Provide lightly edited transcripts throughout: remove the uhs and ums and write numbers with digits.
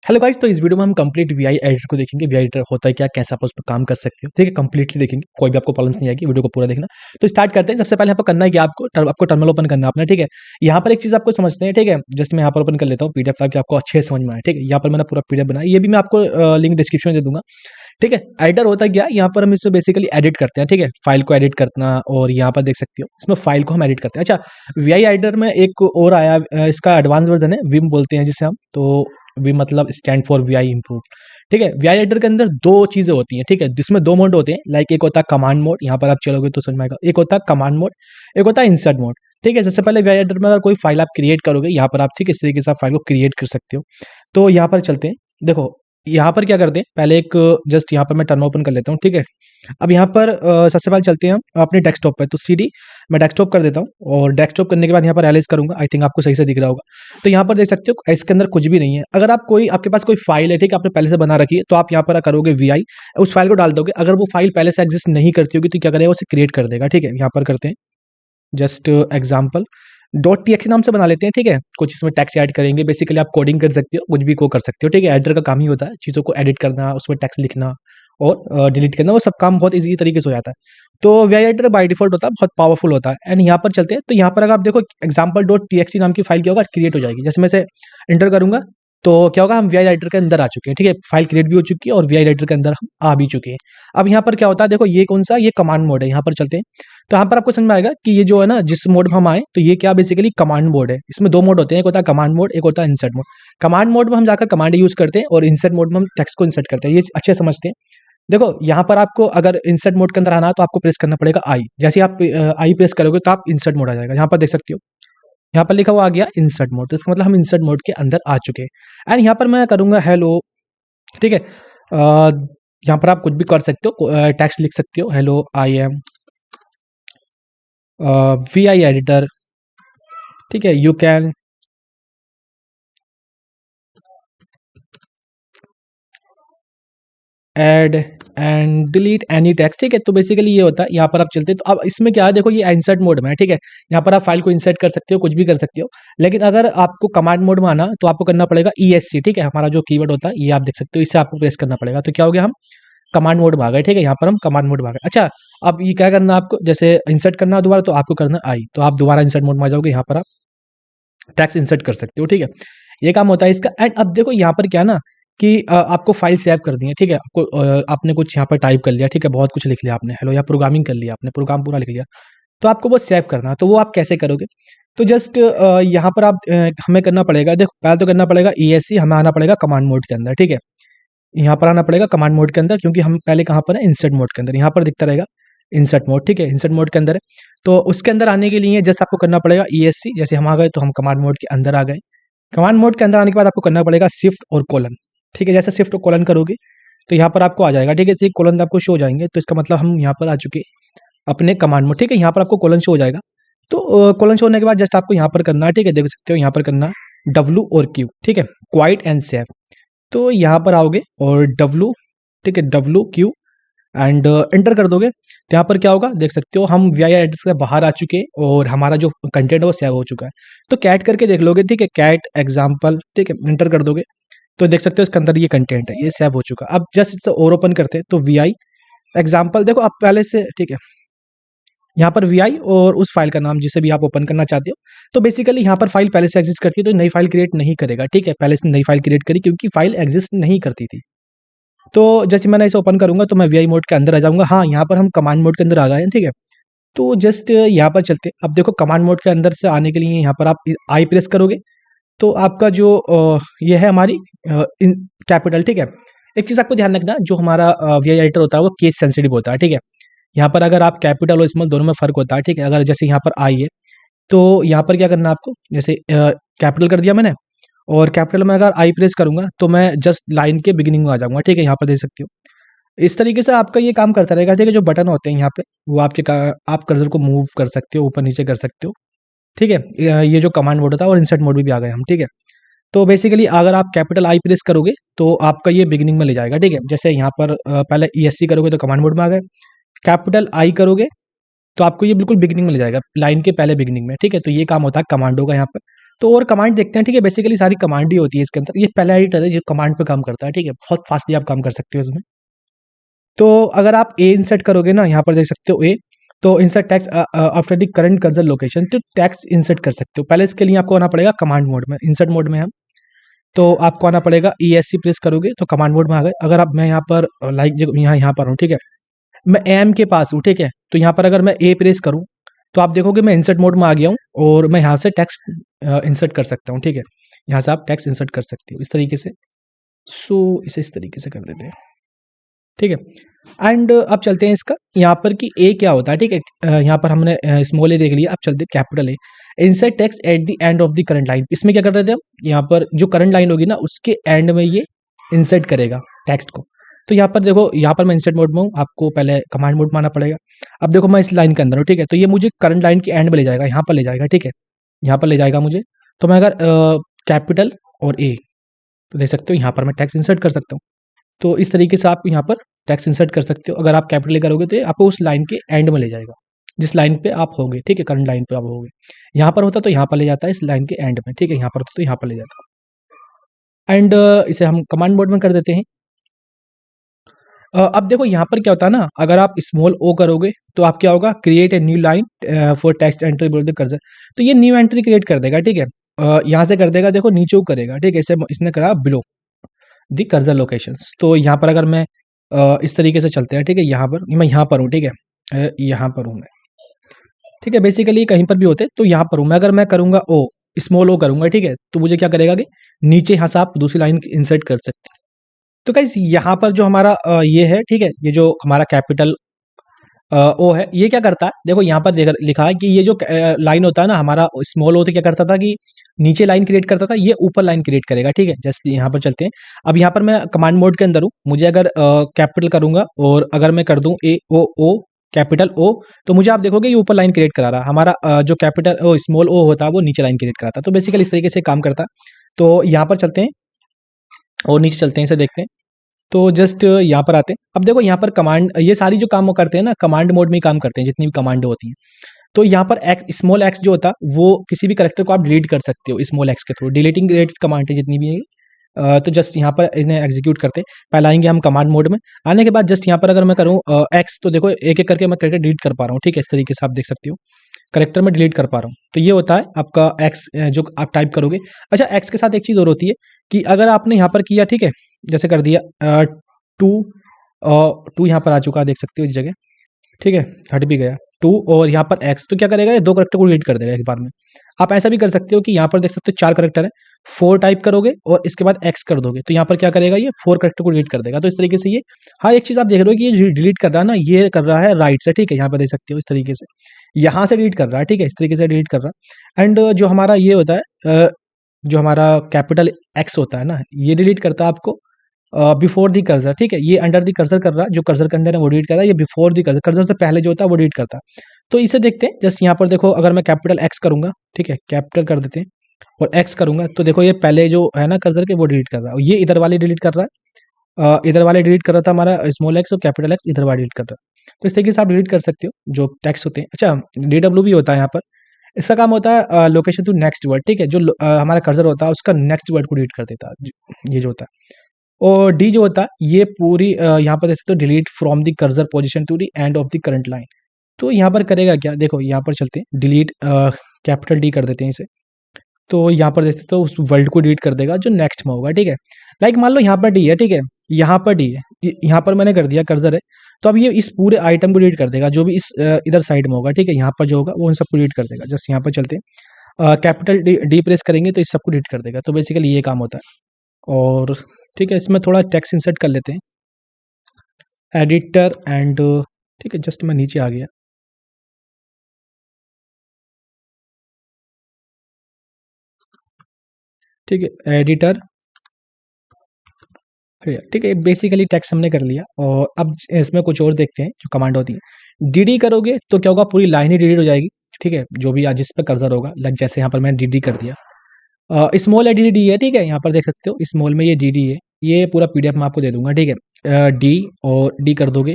Hello guys, तो इस video में हम कंप्लीट वीआई एडिटर को देखेंगे। वीआई एडिटर होता है क्या, कैसे आप उस पर काम कर सकते हो, ठीक है। कंप्लीटली देखेंगे, कोई भी आपको प्रॉब्लम्स नहीं आएगी, वीडियो को पूरा देखना। तो स्टार्ट करते हैं। सबसे पहले यहाँ पर करना है कि आपको टर्मिनल ओपन करना है अपना, ठीक है। यहाँ पर एक चीज आपको समझते हैं, ठीक है। जैसे मैं यहाँ पर ओपन कर लेता हूँ पीडीएफ, ताकि आपको अच्छे से समझ में आए, ठीक है। यहाँ पर मैंने पूरा पीडीएफ बनाया, ये भी मैं आपको लिंक डिस्क्रिप्शन में दे दूंगा, ठीक है। एडिटर होता है क्या, यहाँ पर हम इसमें बेसिकली एडिट करते हैं, ठीक है। फाइल को एडिट करना, और यहाँ पर देख सकते हो इसमें फाइल को हम एडिट करते हैं। अच्छा, वीआई एडिटर में एक और आया, इसका एडवांस वर्जन है, विम बोलते हैं जिसे हम। तो वी मतलब स्टैंड फॉर वीआई इम्प्रूव, ठीक है। वीआई एडिटर के अंदर दो चीजें होती हैं, ठीक है, जिसमें दो मोड होते हैं। लाइक एक होता है कमांड मोड, यहाँ पर आप चलोगे तो समझ में आएगा। एक होता है कमांड मोड, एक होता है इंसर्ट मोड, ठीक है। सबसे पहले वीआई एडिटर में अगर कोई फाइल आप क्रिएट करोगे, यहाँ पर आप ठीक इस तरीके से फाइल को क्रिएट कर सकते हो। तो यहाँ पर चलते हैं। देखो यहाँ पर क्या करते हैं, पहले एक जस्ट यहाँ पर मैं टर्न ओपन कर लेता हूँ, ठीक है। अब यहाँ पर सबसे पहले चलते हैं हम अपने डेस्कटॉप पे। तो सीडी मैं डेस्कटॉप कर देता हूँ, और डेस्कटॉप करने के बाद यहाँ पर एलाइज करूंगा। आई थिंक आपको सही से दिख रहा होगा। तो यहाँ पर देख सकते हो इसके अंदर कुछ भी नहीं है। अगर आप आपके पास कोई फाइल है, ठीक है, आपने पहले से बना रखी है, तो आप यहाँ पर करोगे वीआई, उस फाइल को डाल दोगे। अगर वो फाइल पहले से एग्जिस्ट नहीं करती होगी, तो क्या करेगा, उसे क्रिएट कर देगा, ठीक है। यहाँ पर करते हैं जस्ट एग्जाम्पल डॉट टीएक्सी नाम से बना लेते हैं, ठीक है। कुछ इसमें टेक्स्ट ऐड करेंगे। बेसिकली आप कोडिंग कर सकते हो, कुछ भी को कर सकते हो, ठीक है। एडिटर का काम ही होता है चीज़ों को एडिट करना, उसमें टेक्स्ट लिखना और डिलीट करना, वो सब काम बहुत इजी तरीके से हो जाता है। तो वीआई एडिटर बाय डिफॉल्ट होता है, बहुत पावरफुल होता है। एंड यहाँ पर चलते हैं। तो यहाँ पर अगर आप देखो एग्जाम्पल डॉट टीएक्सी नाम की फाइल क्या होगा, क्रिएट हो जाएगी। जैसे मैं से इंटर करूंगा, तो क्या होगा, हम वीआई एडिटर के अंदर आ चुके हैं, ठीक है। फाइल क्रिएट भी हो चुकी है और वीआई एडिटर के अंदर हम आ भी चुके हैं। अब यहाँ पर क्या होता है, देखो ये कौन सा, ये कमांड मोड है। यहाँ पर चलते हैं। तो यहाँ पर आपको समझ में आएगा कि ये जो है ना, जिस मोड में हम आए, तो ये क्या बेसिकली कमांड मोड है। इसमें दो मोड होते हैं, एक होता है कमांड मोड, एक होता है इंसर्ट मोड। कमांड मोड में हम जाकर कमांड यूज करते हैं, और इंसर्ट मोड में हम टेक्स्ट को इंसर्ट करते हैं। ये अच्छे समझते हैं। देखो यहाँ पर आपको अगर इंसर्ट मोड के अंदर आना है, तो आपको प्रेस करना पड़ेगा आई। जैसे आप आई प्रेस करोगे, तो आप इंसर्ट मोड आ जाएगा। यहाँ पर देख सकते हो, यहाँ पर लिखा हुआ आ गया इंसर्ट मोड। तो इसका मतलब हम इंसर्ट मोड के अंदर आ चुके हैं। एंड यहाँ पर मैं करूंगा हेलो, ठीक है। यहाँ पर आप कुछ भी कर सकते हो, टेक्स्ट लिख सकते हो, hello I am VI editor, ठीक है। You can add and delete any text, ठीक है। तो बेसिकली ये होता है। यहाँ पर आप चलते हैं, तो अब इसमें क्या है, देखो ये इंसर्ट मोड में है, ठीक है। यहाँ पर आप फाइल को इंसर्ट कर सकते हो, कुछ भी कर सकते हो। लेकिन अगर आपको कमांड मोड में आना, तो आपको करना पड़ेगा ESC, ठीक है। हमारा जो कीवर्ड होता है, ये आप देख सकते हो, इससे आपको प्रेस करना पड़ेगा। तो क्या हो गया, हम कमांड मोड में आ गए, ठीक है। यहाँ पर हम कमांड मोड में आ गए। अच्छा, अब ये क्या करना है आपको, जैसे इंसर्ट करना है दोबारा, तो आपको करना आई, तो आप दोबारा इंसर्ट मोड में आ जाओगे। यहाँ पर आप टेक्स्ट इंसर्ट कर सकते हो, ठीक है। ये काम होता है इसका। एंड अब देखो यहाँ पर क्या ना, कि आपको फाइल सेव कर दी है, ठीक है। आपको आपने कुछ यहाँ पर टाइप कर लिया, ठीक है, बहुत कुछ लिख लिया आपने, हेलो, या प्रोग्रामिंग कर लिया आपने, प्रोग्राम पूरा लिख लिया। तो आपको वो सेव करना है, तो वो आप कैसे करोगे। तो जस्ट यहाँ पर आप हमें करना पड़ेगा, देखो पहले तो करना पड़ेगा ESC, हमें आना पड़ेगा कमांड मोड के अंदर, ठीक है। यहाँ पर आना पड़ेगा कमांड मोड के अंदर, क्योंकि हम पहले कहाँ पर है, इंसर्ट मोड के अंदर। यहाँ पर दिखता रहेगा इंसर्ट मोड, ठीक है, इंसर्ट मोड के अंदर है। तो उसके अंदर आने के लिए जस्ट आपको करना पड़ेगा ESC। जैसे हम आ गए, तो हम कमांड मोड के अंदर आ गए। कमांड मोड के अंदर आने के बाद आपको करना पड़ेगा शिफ्ट और कोलन, ठीक है। जैसे शिफ्ट और कोलन करोगे, तो यहाँ पर आपको आ जाएगा, ठीक है। तो कोलन आपको शो हो जाएंगे, तो इसका मतलब हम यहाँ पर आ चुके अपने कमांड मोड, ठीक है। यहाँ पर आपको कोलन शो हो जाएगा। तो कोलन शो होने के बाद जस्ट आपको यहाँ पर करना है, ठीक है, देख सकते हो यहाँ पर करना W और Q, ठीक है, क्वाइट एंड सेव। तो यहाँ पर आओगे और W, ठीक है, WQ एंड एंटर कर दोगे। तो यहाँ पर क्या होगा, देख सकते हो हम वीआई एडिटर से बाहर आ चुके हैं, और हमारा जो कंटेंट है वो सेव हो चुका है। तो कैट करके देख लोगे, ठीक है, कैट एग्जाम्पल, ठीक है, एंटर कर दोगे, तो देख सकते हो इसके अंदर ये कंटेंट है, ये सेव हो चुका। अब जस्ट इसे और ओपन करते हैं, तो वीआई एग्जाम्पल, देखो आप पहले से, ठीक है, यहाँ पर वीआई और उस फाइल का नाम जिसे भी आप ओपन करना चाहते हो। तो बेसिकली यहाँ पर फाइल पहले से एग्जिस्ट करती है, तो नई फाइल क्रिएट नहीं करेगा, ठीक है। पहले से नई फाइल क्रिएट करी, क्योंकि फाइल एग्जिस्ट नहीं करती थी। तो जैसे मैंने इसे ओपन करूंगा, तो मैं वीआई मोड के अंदर आ जाऊंगा। हाँ, यहाँ पर हम कमांड मोड के अंदर आ गए हैं, ठीक है। तो जस्ट यहाँ पर चलते, अब देखो कमांड मोड के अंदर से आने के लिए यहाँ पर आप आई प्रेस करोगे, तो आपका जो ये है हमारी कैपिटल, ठीक है। एक चीज आपको ध्यान रखना, जो हमारा वीआई एडिटर होता है वो केस सेंसिटिव होता है, ठीक है। यहाँ पर अगर आप कैपिटल और स्मॉल दोनों में फर्क होता है, ठीक है। अगर जैसे यहाँ पर आई है, तो यहाँ पर क्या करना है आपको, जैसे कैपिटल कर दिया मैंने, और कैपिटल में अगर आई प्रेस करूंगा, तो मैं जस्ट लाइन के बिगिनिंग में आ जाऊंगा, ठीक है। यहाँ पर देख सकते हो इस तरीके से आपका ये काम करता रहेगा, ठीक है। जो बटन होते हैं यहाँ पे, वो आप कर्सर को मूव कर सकते हो, ऊपर नीचे कर सकते हो, ठीक है। ये जो कमांड मोड होता है, और इंसर्ट मोड भी आ गए हम, ठीक है। तो बेसिकली अगर आप कैपिटल आई प्रेस करोगे, तो आपका ये बिगिनिंग में ले जाएगा, ठीक है। जैसे यहाँ पर पहले ESC करोगे, तो कमांड मोड में आ गए। कैपिटल आई करोगे, तो आपको ये बिल्कुल बिगिनिंग में ले जाएगा, लाइन के पहले बिगिनिंग में, ठीक है। तो ये काम होता है कमांडो का यहाँ पर। तो और कमांड देखते हैं, ठीक है। बेसिकली सारी कमांड ही होती है इसके अंदर। ये पहला एडिटर है जो कमांड पे काम करता है, ठीक है। बहुत फास्टली आप काम कर सकते हो इसमें। तो अगर आप ए इंसर्ट करोगे ना, यहाँ पर देख सकते हो ए, तो insert text after the current cursor location, तो टेक्स्ट इंसर्ट कर सकते हो। पहले इसके लिए आपको आना पड़ेगा कमांड मोड में, इंसर्ट मोड में हम, तो आपको आना पड़ेगा ESC प्रेस करोगे तो कमांड मोड में आ गए। अगर आप, मैं यहाँ पर लाइक यहाँ पर हूँ, ठीक है, मैं एम के पास हूँ, ठीक है, तो यहाँ पर अगर मैं ए प्रेस करूँ तो आप देखोगे मैं इंसर्ट मोड में आ गया हूँ और मैं यहाँ से टेक्स्ट इंसर्ट कर सकता हूँ, ठीक है। यहाँ से आप टेक्स्ट इंसर्ट कर सकते हो इस तरीके से। सो इसे इस तरीके से कर देते हैं, ठीक है। एंड अब चलते हैं इसका यहाँ पर कि ए क्या होता है, ठीक है। यहाँ पर हमने स्मॉल ए देख लिया, अब चलते हैं capital A. Insert text at the end of the current line. इसमें क्या कर रहे थे हम, यहाँ पर जो करंट लाइन होगी ना उसके एंड में ये इंसर्ट करेगा टेक्स्ट को। तो यहाँ पर देखो, यहाँ पर मैं इंसर्ट मोड में हूँ, आपको पहले कमांड मोड में आना पड़ेगा। अब देखो मैं इस लाइन के अंदर हूँ, ठीक है, तो ये मुझे करंट लाइन के एंड में ले जाएगा, यहाँ पर ले जाएगा, ठीक है, यहाँ पर ले जाएगा मुझे। तो मैं अगर कैपिटल और ए, तो देख सकते हो यहाँ पर मैं टेक्स्ट इंसर्ट कर सकता हूँ। तो इस तरीके से आप यहाँ पर टेक्स्ट इंसर्ट कर सकते हो। अगर आप कैपिटल ए करोगे तो ये आपको उस लाइन के एंड में ले जाएगा, जिस लाइन पे आप होगे, ठीक है, करंट लाइन पे आप होगे। यहाँ पर होता तो यहाँ पर ले जाता है, इस लाइन के एंड में, ठीक है, यहाँ पर होता तो यहाँ पर ले जाता। एंड इसे हम कमांड मोड में कर देते हैं। अब देखो यहाँ पर क्या होता है ना, अगर आप स्मॉल ओ करोगे तो आप क्या होगा, create a new line for text entry below the cursor, तो ये न्यू एंट्री क्रिएट कर देगा, ठीक है। यहाँ से कर देगा, देखो नीचे करेगा, ठीक है, इसे इसने करा बिलो दी कर्सर लोकेशंस। तो यहाँ पर अगर मैं इस तरीके से चलते हैं, ठीक है, यहाँ पर मैं यहाँ पर हूँ, ठीक है, यहाँ पर हूँ मैं, ठीक है, बेसिकली कहीं पर भी होते तो यहाँ पर हूँ मैं। अगर मैं करूँगा ओ, स्मॉल ओ करूँगा, ठीक है, तो मुझे क्या करेगा कि नीचे यहाँ से आप दूसरी लाइन इंसर्ट कर सकते हैं। तो गाइस यहाँ पर जो हमारा ये है, ठीक है, ये जो हमारा कैपिटल ओ है, ये क्या करता है, देखो यहाँ पर देख लिखा है कि ये जो लाइन होता है ना हमारा स्मॉल ओ, तो क्या करता था कि नीचे लाइन क्रिएट करता था, ये ऊपर लाइन क्रिएट करेगा, ठीक है। जैसे यहाँ पर चलते हैं, अब यहाँ पर मैं कमांड मोड के अंदर हूँ, मुझे अगर कैपिटल करूंगा और अगर मैं कर दूं A O O कैपिटल ओ, तो मुझे आप देखोगे ये ऊपर लाइन क्रिएट करा रहा है। हमारा जो कैपिटल ओ स्मॉल ओ होता है वो नीचे लाइन क्रिएट कराता है। तो बेसिकली इस तरीके से काम करता है। तो यहाँ पर चलते हैं और नीचे चलते हैं, इसे देखते हैं। तो जस्ट यहाँ पर आते हैं। अब देखो यहाँ पर कमांड, ये सारी जो काम वो करते हैं ना कमांड मोड में ही काम करते हैं, जितनी भी कमांड होती हैं। तो यहाँ पर एक्स, स्मॉल एक्स जो होता है वो किसी भी करेक्टर को आप डिलीट कर सकते हो स्मॉल एक्स के थ्रू। डिलीटिंग रिलेटेड कमांड है जितनी भी है, तो जस्ट यहाँ पर इन्हें एग्जीक्यूट करते हैं। पहले आएंगे हम कमांड मोड में, आने के बाद जस्ट यहाँ पर अगर मैं करूँ एक्स, तो देखो एक एक करके मैं करेक्टर डिलीट कर पा रहा हूँ, ठीक है, इस तरीके से आप देख सकते हो करेक्टर में डिलीट कर पा रहा हूँ। तो ये होता है आपका एक्स जो आप टाइप करोगे। अच्छा, एक्स के साथ एक चीज़ और होती है कि अगर आपने यहाँ पर किया, ठीक है, जैसे कर दिया टू, टू यहाँ पर आ चुका है, देख सकते हो इस जगह, ठीक है, हट भी गया टू, और यहाँ पर एक्स, तो क्या करेगा ये दो करेक्टर को डिलीट कर देगा एक बार में। आप ऐसा भी कर सकते हो कि यहाँ पर देख सकते हो चार करेक्टर है, फोर टाइप करोगे और इसके बाद एक्स कर दोगे, तो यहाँ पर क्या करेगा ये फोर करेक्टर को डिलीट कर देगा। तो इस तरीके से ये, हाँ, एक चीज़ आप देख रहे हो कि ये डिलीट कर रहा है ना, ये कर रहा है राइट से, ठीक है, यहाँ पर देख सकते हो इस तरीके से यहाँ से डिलीट कर रहा है, ठीक है, इस तरीके से डिलीट कर रहा है। एंड जो हमारा ये होता है जो हमारा कैपिटल एक्स होता है ना, ये डिलीट करता है आपको बिफोर दी कर्सर, ठीक है, ये अंडर दी कर्सर कर रहा है, जो कर्सर के अंदर है वो डिलीट कर रहा है, ये बिफोर दी कर्सर, कर्सर से पहले जो होता है वो डिलीट करता है। तो इसे देखते हैं, जस्ट यहाँ पर देखो अगर मैं कैपिटल एक्स करूंगा, ठीक है, कैपिटल कर देते हैं और एक्स करूंगा, तो देखो ये पहले जो है ना कर्सर के वो डिलीट कर रहा है, ये इधर वाले डिलीट कर रहा है, इधर वाले डिलीट कर रहा था हमारा स्मॉल एक्स, और कैपिटल एक्स इधर वाले डिलीट कर रहा है। तो इस तरीके से आप डिलीट कर सकते हो जो टेक्स्ट होते हैं। अच्छा, DW भी होता है यहाँ पर, इसका काम होता है लोकेशन टू नेक्स्ट वर्ड, ठीक है, जो हमारा कर्सर होता है उसका नेक्स्ट वर्ड को डिलीट कर देता है, ये जो होता है। और डी जो होता है ये पूरी यहाँ पर देख सकते हो delete from the cursor position to the end of the current line. तो यहाँ पर करेगा क्या, देखो यहाँ पर चलते हैं, डिलीट कैपिटल डी कर देते हैं इसे। तो यहाँ पर देख सकते हो उस वर्ल्ड को डिलीट कर देगा जो नेक्स्ट में होगा, ठीक है। लाइक मान लो यहाँ पर डी है, ठीक है, यहाँ पर डी है, यहाँ पर मैंने कर दिया कर्सर है, तो अब ये इस पूरे आइटम को डिलीट कर देगा जो भी इस इधर साइड में होगा, ठीक है, यहाँ पर जो होगा वो इन सबको डिलीट कर देगा। जस्ट यहाँ पर चलते हैं, कैपिटल डी प्रेस करेंगे तो इस सबको डिलीट कर देगा। तो बेसिकली ये काम होता है। और ठीक है, इसमें थोड़ा टेक्स्ट इंसर्ट कर लेते हैं, एडिटर एंड, ठीक है, जस्ट मैं नीचे आ गया, ठीक है, एडिटर, ठीक है, बेसिकली टेक्स्ट हमने कर लिया। और अब इसमें कुछ और देखते हैं जो कमांड होती है। डीडी करोगे तो क्या होगा, पूरी लाइन ही डिलीट हो जाएगी, ठीक है, जो भी आज जिस पर कर्सर होगा, लाइक जैसे यहाँ पर मैंने डीडी कर दिया, स्मॉल डी है, ठीक है, यहाँ पर देख सकते हो स्मॉल में ये डी है, ये पूरा PDF में आपको दे दूंगा, ठीक है, डी और डी कर दोगे।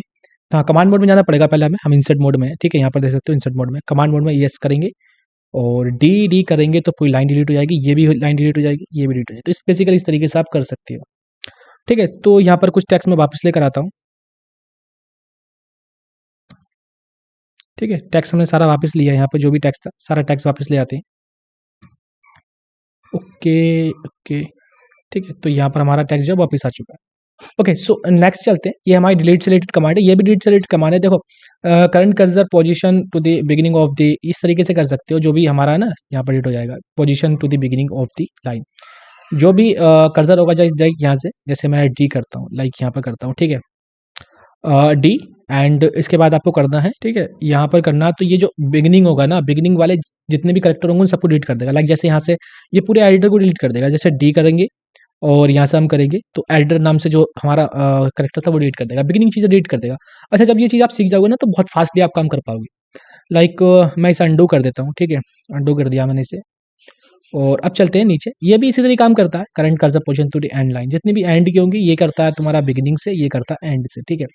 हाँ, कमांड मोड में जाना पड़ेगा पहले हमें, हम इंसर्ट मोड में है, ठीक है, यहाँ पर देख सकते हो इंसर्ट मोड में, कमांड मोड में यस करेंगे और डी डी करेंगे तो पूरी लाइन डिलीट हो जाएगी, ये भी लाइन डिलीट हो जाएगी, ये भी डिलीट हो जाएगी। तो इस बेसिकली इस तरीके से आप कर सकते हो। ठीक है, तो यहाँ पर कुछ टेक्स्ट मैं वापस लेकर आता हूँ। ठीक है, टैक्स हमने सारा वापस लिया, यहाँ पर जो भी टैक्स था सारा टैक्स वापस ले आते हैं। ओके ओके, ठीक है, तो यहाँ पर हमारा टैक्स जो है वापस आ चुका है। ओके, सो नेक्स्ट चलते हैं। ये हमारी डिलीट से रिलेटेड कमांड है, ये भी डिलीट से रिलेटेड कमांड है। देखो, current cursor position to the beginning of the, इस तरीके से कर सकते हो। जो भी हमारा है ना, यहाँ पर डिलीट हो जाएगा, position to the beginning of the line. जो भी कर्सर होगा जाए यहाँ से, जैसे मैं डी करता हूँ, लाइक यहाँ पर करता हूँ, ठीक है, डी, एंड इसके बाद आपको करना है, ठीक है, यहाँ पर करना, तो ये जो बिगिनिंग होगा ना, बिगिनिंग वाले जितने भी करेक्टर होंगे उन सबको डिलीट कर देगा। लाइक जैसे यहाँ से ये पूरे एडिटर को डिलीट कर देगा। जैसे डी करेंगे और यहाँ से हम करेंगे तो एडिटर नाम से जो हमारा करेक्टर था वो डिलीट कर देगा, बिगिनिंग चीज़ें डिलीट कर देगा। अच्छा, जब ये चीज़ आप सीख जाओगे ना तो बहुत फास्टली आप काम कर पाओगे। लाइक मैं इसे अंडू कर देता हूँ, ठीक है, अंडू कर दिया मैंने इसे। और अब चलते हैं नीचे, ये भी इसी तरह काम करता है, current cursor position to the end line. जितनी भी एंड की होंगी ये करता है तुम्हारा बिगिनिंग से, ये करता है एंड से, ठीक है।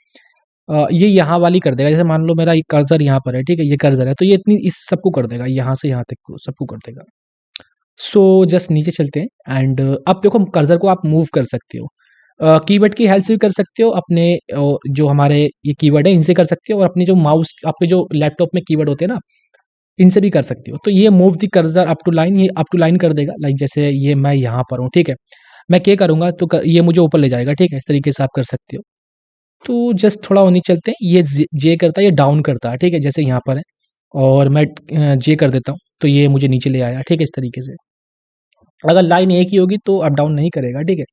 ये यहाँ वाली कर देगा। जैसे मान लो मेरा कर्सर यहाँ पर है, ठीक है, ये कर्सर है, तो ये इतनी इस सबको कर देगा, यहाँ से यहाँ तक को सबको कर देगा। सो जस्ट नीचे चलते हैं एंड अब देखो कर्सर को आप मूव कर सकते हो। कीवर्ड की हेल्प से भी कर सकते हो, अपने जो हमारे ये कीवर्ड है इनसे कर सकते हो, और अपने जो माउस, आपके जो लैपटॉप में कीवर्ड होते हैं ना, इनसे भी कर सकते हो। तो ये move the cursor up to line, ये अप टू लाइन कर देगा। लाइक जैसे ये मैं यहाँ पर हूँ, ठीक है, मैं क्या करूँगा तो ये मुझे ऊपर ले जाएगा, ठीक है, इस तरीके से आप कर सकते हो। तो जस्ट थोड़ा और नीचे चलते हैं। ये जे करता है, ये डाउन करता है, ठीक है, जैसे यहाँ पर है, और मैं जे कर देता हूँ तो ये मुझे नीचे ले आया, ठीक है, इस तरीके से। अगर लाइन एक ही होगी तो अप डाउन नहीं करेगा, ठीक है।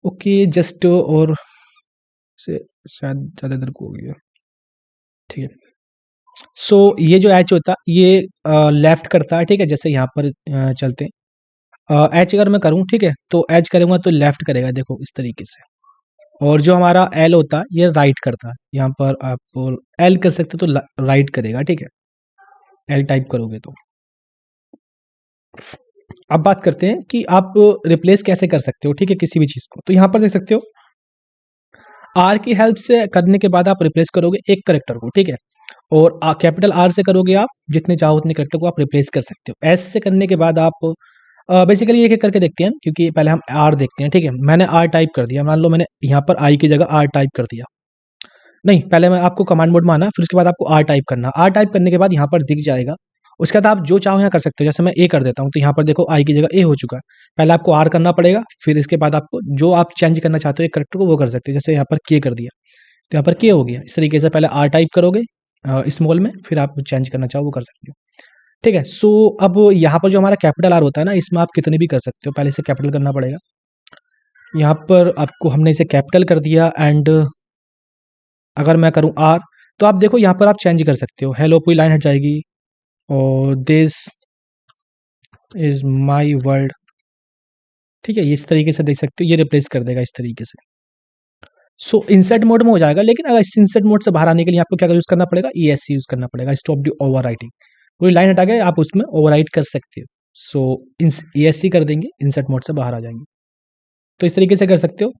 ओके, जस्ट और से शायद ज़्यादा देर को हो गया, ठीक है। सो ये जो एच होता है ये लेफ्ट करता है, ठीक है, जैसे यहाँ पर चलते हैं। एच अगर मैं करूँ, ठीक है, तो एच करूँगा तो लेफ्ट करेगा, देखो इस तरीके से। और जो हमारा एल होता है ये राइट करता है, यहाँ पर आप एल कर सकते हो तो राइट करेगा, ठीक है, एल टाइप करोगे तो। अब बात करते हैं कि आप रिप्लेस कैसे कर सकते हो, ठीक है, किसी भी चीज़ को। तो यहाँ पर देख सकते हो, आर की हेल्प से करने के बाद आप रिप्लेस करोगे एक करेक्टर को, ठीक है, और कैपिटल आर से करोगे आप जितने चाहो उतने करेक्टर को आप रिप्लेस कर सकते हो। एस से करने के बाद आप बेसिकली एक एक करके देखते हैं, क्योंकि पहले हम आर देखते हैं, ठीक है। मैंने आर टाइप कर दिया, मान लो मैंने यहाँ पर आई की जगह आर टाइप कर दिया। नहीं, पहले मैं आपको कमांड मोड में आना, फिर उसके बाद आपको आर टाइप करना। आर टाइप करने के बाद यहाँ पर दिख जाएगा। उसके बाद आप जो चाहो यहाँ कर सकते हो। जैसे मैं ए कर देता हूँ तो यहाँ पर देखो आई की जगह ए हो चुका है। पहले आपको आर करना पड़ेगा, फिर इसके बाद आपको जो आप चेंज करना चाहते हो एक करेक्टर को वो कर सकते हो। जैसे यहाँ पर के कर दिया तो यहाँ पर के हो गया। इस तरीके से पहले आर टाइप करोगे स्मॉल में, फिर आप चेंज करना चाहो वो कर सकते हो, ठीक है। सो अब यहाँ पर जो हमारा कैपिटल आर होता है ना, इसमें आप कितने भी कर सकते हो। पहले इसे कैपिटल करना पड़ेगा। यहाँ पर आपको हमने इसे कैपिटल कर दिया एंड अगर मैं करूँ आर तो आप देखो यहाँ पर आप चेंज कर सकते हो। हेलो पूरी लाइन हट जाएगी और दिस इज माई वर्ल्ड, ठीक है, ये इस तरीके से देख सकते हो, ये रिप्लेस कर देगा इस तरीके से। सो इंसर्ट मोड में हो जाएगा, लेकिन अगर इस इंसर्ट मोड से बाहर आने के लिए आपको क्या यूज करना पड़ेगा, ई एस सी यूज करना पड़ेगा, स्टॉप दी ओवर राइटिंग। पूरी लाइन हटा के आप उसमें ओवर राइट कर सकते हो। सो ई एस सी कर देंगे, इंसर्ट मोड से बाहर आ जाएंगे। तो इस तरीके से कर सकते हो।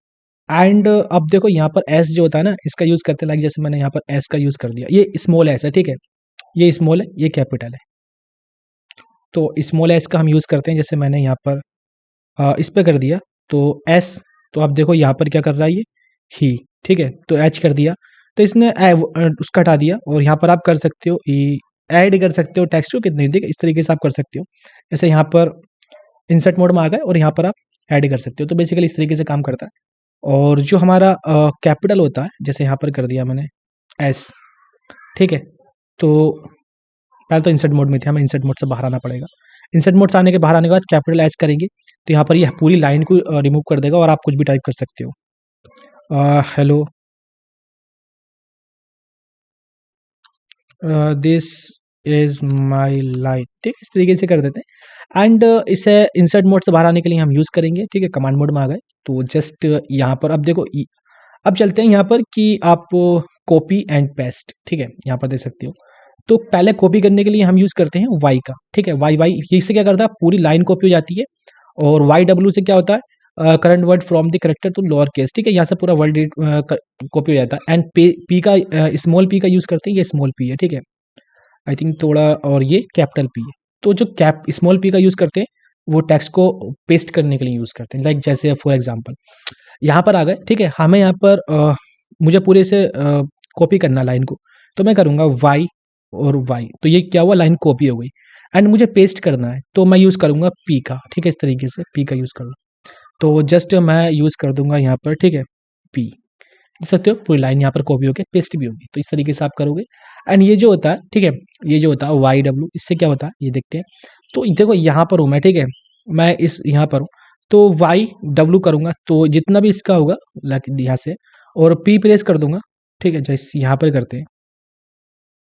एंड अब देखो यहाँ पर एस जो होता है ना, इसका यूज करते हैं। लाइक जैसे मैंने यहाँ पर एस का यूज कर दिया, ये स्मॉल एस है, ठीक है, ये स्मॉल है, ये कैपिटल है। तो स्मॉल एस का हम यूज करते हैं। जैसे मैंने यहाँ पर इस पे कर दिया तो एस, तो आप देखो यहाँ पर क्या कर रहा है ये ही, ठीक है, तो एच कर दिया तो इसने उसका हटा दिया। और यहाँ पर आप कर सकते हो ऐड कर सकते हो टेक्स्ट को कितने, ठीक है, इस तरीके से आप कर सकते हो। जैसे यहाँ पर इंसर्ट मोड में आ गए और यहाँ पर आप ऐड कर सकते हो। तो बेसिकली इस तरीके से काम करता है। और जो हमारा कैपिटल होता है, जैसे यहाँ पर कर दिया मैंने एस, ठीक है, तो पहले तो इंसर्ट मोड में थे, हमें इंसर्ट मोड से बाहर आना पड़ेगा। इंसर्ट मोड से आने के बाहर आने के बाद कैपिटल एच करेंगे तो यहाँ पर ये पूरी लाइन को रिमूव कर देगा और आप कुछ भी टाइप कर सकते हो। Hello this is my line, ठीक है, इस तरीके से कर देते हैं। एंड इसे इंसर्ट मोड से बाहर आने के लिए हम यूज़ करेंगे, ठीक है, कमांड मोड में आ गए तो जस्ट यहाँ पर अब देखो अब चलते हैं यहाँ पर कि आप कॉपी एंड पेस्ट, ठीक है, यहाँ पर देख सकते हो। तो पहले कॉपी करने के लिए हम यूज़ करते हैं वाई का, ठीक है, वाई वाई इससे क्या करता है, पूरी लाइन कॉपी हो जाती है। और वाई डब्ल्यू से क्या होता है, current word from the character to lower case, ठीक है, यहाँ से पूरा वर्ड कॉपी हो जाता है। एंड पी का स्मॉल पी का यूज़ करते हैं, ये स्मॉल पी है, ठीक है, आई थिंक थोड़ा, और ये कैपिटल पी है। तो जो कैप स्मॉल पी का यूज़ करते हैं वो टेक्स्ट को पेस्ट करने के लिए यूज़ करते हैं। लाइक जैसे फॉर एग्जांपल यहाँ पर आ गए, ठीक है, हमें यहाँ पर मुझे पूरे से कॉपी करना लाइन को, तो मैं करूँगा वाई और वाई, तो ये क्या हुआ, लाइन कॉपी हो गई। एंड मुझे पेस्ट करना है तो मैं यूज़ करूँगा पी का, ठीक है, इस तरीके से पी का यूज़ करूँगा। तो जस्ट मैं यूज़ कर दूंगा यहाँ पर, ठीक है, पी, देख सकते हो पूरी लाइन यहाँ पर कॉपी होगी, पेस्ट भी होगी। तो इस तरीके से आप करोगे। एंड ये जो होता है, ठीक है, ये जो होता है वाई डब्ल्यू, इससे क्या होता है ये देखते हैं। तो देखो यहाँ पर हूँ मैं, ठीक है, मैं इस यहाँ पर हूँ, तो वाई डब्ल्यू करूँगा तो जितना भी इसका होगा लाइक यहाँ से, और पी प्रेस कर दूंगा, ठीक है, जैसे यहाँ पर करते हैं,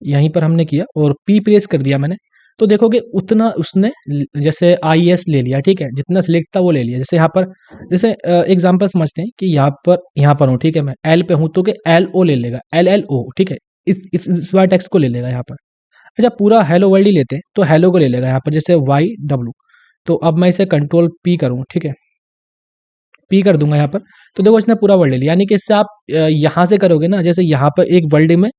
यहीं पर हमने किया और पी प्रेस कर दिया मैंने, तो देखोगे उतना उसने जैसे आई एस ले लिया, ठीक है, जितना सिलेक्ट था वो ले लिया। जैसे यहाँ पर, जैसे एग्जांपल समझते हैं कि यहाँ पर हूँ, ठीक है, मैं एल पे हूँ तो कि एल ओ ले लेगा, एल एल ओ, ठीक है, इस बार टेक्स्ट को ले लेगा यहाँ पर। अच्छा, पूरा हेलो वर्ल्ड ही लेते हैं तो हेलो को ले लेगा यहाँ पर, जैसे वाई डब्ल्यू। तो अब मैं इसे कंट्रोल पी करूँ, ठीक है, पी कर दूंगा यहाँ पर, तो देखो इसने पूरा वर्ल्ड ले लिया। यानी कि इससे आप यहाँ से करोगे ना, जैसे यहाँ पर एक वर्ल्ड में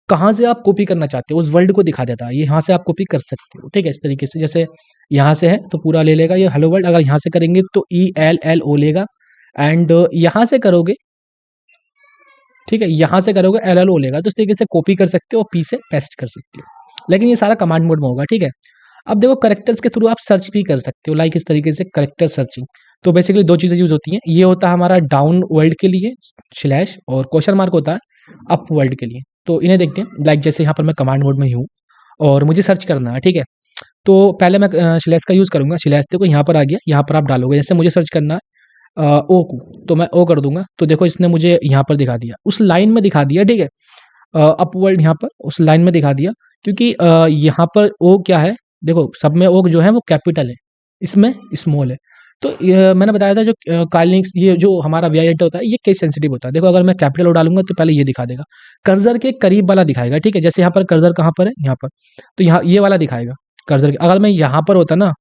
कहाँ से आप कॉपी करना चाहते हो उस वर्ल्ड को दिखा देता है, ये यहाँ से आप कॉपी कर सकते हो, ठीक है, इस तरीके से। जैसे यहाँ से है तो पूरा ले लेगा ये हेलो वर्ल्ड, अगर यहाँ से करेंगे तो ई एल एल ओ लेगा। एंड यहाँ से करोगे, ठीक है, यहाँ से करोगे एल एल ओ लेगा। तो इस तरीके से कॉपी कर सकते हो और पी से पेस्ट कर सकते हो, लेकिन ये सारा कमांड मोड में होगा, ठीक है। अब देखो करेक्टर्स के थ्रू आप सर्च भी कर सकते हो, लाइक इस तरीके से करेक्टर सर्चिंग। तो बेसिकली दो चीज़ें यूज होती हैं, ये होता है हमारा डाउन वर्ल्ड के लिए स्लैश, और क्वेश्चन मार्क होता है अप वर्ल्ड के लिए। तो इन्हें देखते हैं, लाइक जैसे यहाँ पर मैं कमांड मोड में ही हूँ और मुझे सर्च करना है, ठीक है, तो पहले मैं स्लैश का यूज़ करूंगा। स्लैश देखो यहाँ पर आ गया, यहाँ पर आप डालोगे, जैसे मुझे सर्च करना है ओ को, तो मैं ओ कर दूंगा, तो देखो इसने मुझे यहाँ पर दिखा दिया, उस लाइन में दिखा दिया, ठीक है, अपवर्ल्ड यहाँ पर उस लाइन में दिखा दिया। क्योंकि यहाँ पर ओ क्या है, देखो सब में ओ जो है वो कैपिटल है, इसमें स्मॉल है। तो मैंने बताया था जो काइलिंक्स, ये जो हमारा वी आई एंटर होता है ये केस सेंसिटिव होता है। देखो अगर मैं कैपिटल ओ डालूंगा तो पहले ये दिखा देगा, कर्सर के करीब वाला दिखाएगा, ठीक है, जैसे यहाँ पर कर्सर कहाँ पर है, यहाँ पर, तो यहाँ ये वाला दिखाएगा कर्सर के। अगर मैं यहाँ पर होता ना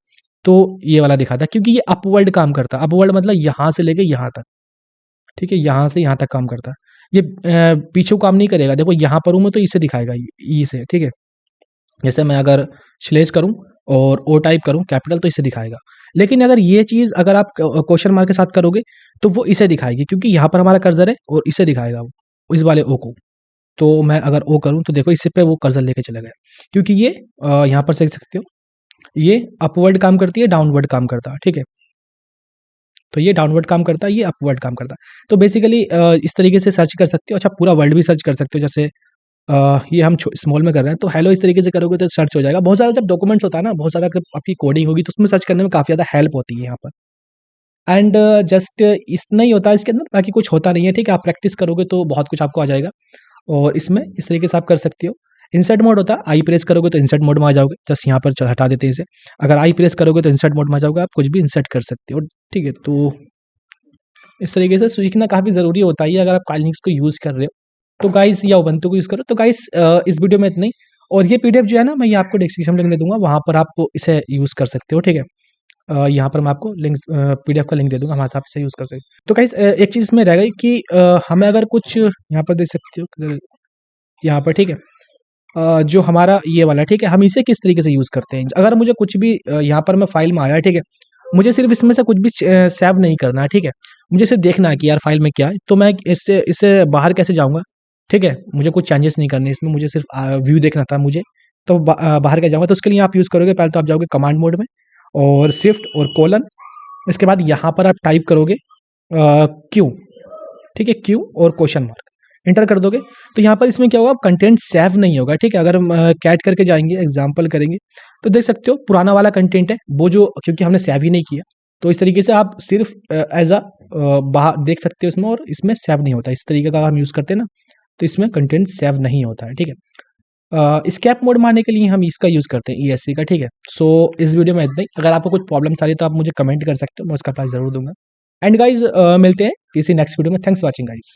तो ये वाला दिखाता, क्योंकि ये अपवर्ल्ड काम करता है। अपवर्ल्ड मतलब यहाँ से लेके यहाँ तक, ठीक है, यहाँ से यहाँ तक काम करता है। ये पीछे काम नहीं करेगा। देखो यहाँ पर हूँ मैं तो इसे दिखाएगा, ई से, ठीक है, जैसे मैं अगर स्लेश करूँ और ओ टाइप करूँ कैपिटल तो इसे दिखाएगा। लेकिन अगर ये चीज़ अगर आप क्वेश्चन मार्क के साथ करोगे तो वो इसे दिखाएगी, क्योंकि यहाँ पर हमारा कर्सर है और इसे दिखाएगा वो, इस वाले ओ को। तो मैं अगर ओ करूँ तो देखो इससे पे वो कर्सर लेके चला गया, क्योंकि ये यहाँ पर देख सकते हो ये अपवर्ड काम करती है, डाउनवर्ड काम करता है, ठीक है। तो ये डाउनवर्ड काम करता है, ये अपवर्ड काम करता है। तो बेसिकली इस तरीके से सर्च कर सकते हो। अच्छा, पूरा वर्ल्ड भी सर्च कर सकते हो, जैसे ये हम स्मॉल में कर रहे हैं तो हेलो इस तरीके से करोगे तो सर्च हो जाएगा। बहुत ज़्यादा जब डॉक्यूमेंट्स होता है ना, बहुत ज़्यादा जब आपकी कोडिंग होगी तो उसमें सर्च करने में काफ़ी ज़्यादा हेल्प होती है यहाँ पर। एंड जस्ट इतना ही होता है इसके अंदर, बाकी कुछ होता नहीं है, ठीक है। आप प्रैक्टिस करोगे तो बहुत कुछ आपको आ जाएगा। और इसमें इस तरीके से आप कर सकते हो। इंसर्ट मोड होता है, आई प्रेस करोगे तो इंसर्ट मोड में आ जाओगे, जस्ट यहाँ पर हटा देते हैं इसे। अगर आई प्रेस करोगे तो इंसर्ट मोड में आ जाओगे, आप कुछ भी इंसर्ट कर सकते हो, ठीक है। तो इस तरीके से सीखना काफ़ी ज़रूरी होता है अगर आप काइलिंक्स को यूज़ कर रहे हो तो गाइस, या उबंटू को यूज़ करो। तो गाइस इस वीडियो में इतना ही। और ये पीडीएफ जो है ना, मैं ये आपको डिस्क्रिप्शन में लिंक दे दूंगा, वहाँ पर आप इसे यूज़ कर सकते हो, ठीक है। यहाँ पर मैं आपको लिंक पीडीएफ का लिंक दे दूंगा, वहाँ से आप इसे यूज़ कर सकते हो। तो गाइस एक चीज़ इसमें रह गई कि हमें अगर कुछ यहाँ पर देख सकते हो, यहाँ पर, ठीक है, जो हमारा ये वाला, ठीक है, हम इसे किस तरीके से यूज़ करते हैं। अगर मुझे कुछ भी यहाँ पर मैं फाइल में आया, ठीक है, मुझे सिर्फ इसमें से कुछ भी सेव नहीं करना है, ठीक है, मुझे सिर्फ देखना है कि यार फाइल में क्या है। तो मैं इससे बाहर कैसे जाऊँगा, ठीक है, मुझे कुछ चेंजेस नहीं करने इसमें, मुझे सिर्फ व्यू देखना था मुझे। तो बाहर क्या जाऊँगा, तो उसके लिए आप यूज़ करोगे, पहले तो आप जाओगे कमांड मोड में और शिफ्ट और कोलन, इसके बाद यहाँ पर आप टाइप करोगे क्यू, ठीक है, क्यू और क्वेश्चन मार्क एंटर कर दोगे। तो यहाँ पर इसमें क्या होगा, कंटेंट सेव नहीं होगा, ठीक है। अगर हम कैट करके जाएंगे, एग्जाम्पल करेंगे, तो देख सकते हो पुराना वाला कंटेंट है वो, जो क्योंकि हमने सेव ही नहीं किया। तो इस तरीके से आप सिर्फ एज अ बाहर देख सकते हो इसमें, और इसमें सेव नहीं होता। इस तरीके का हम यूज़ करते हैं ना, तो इसमें कंटेंट सेव नहीं होता है, ठीक है। स्कैप मोड मारने के लिए हम इसका यूज़ करते हैं, ESC का, ठीक है। सो इस वीडियो में इतना ही। अगर आपको कुछ प्रॉब्लम्स आ रही है तो आप मुझे कमेंट कर सकते हो, मैं उसका रिप्लाई जरूर दूंगा। एंड गाइज मिलते हैं किसी नेक्स्ट वीडियो में। Thanks for watching guys.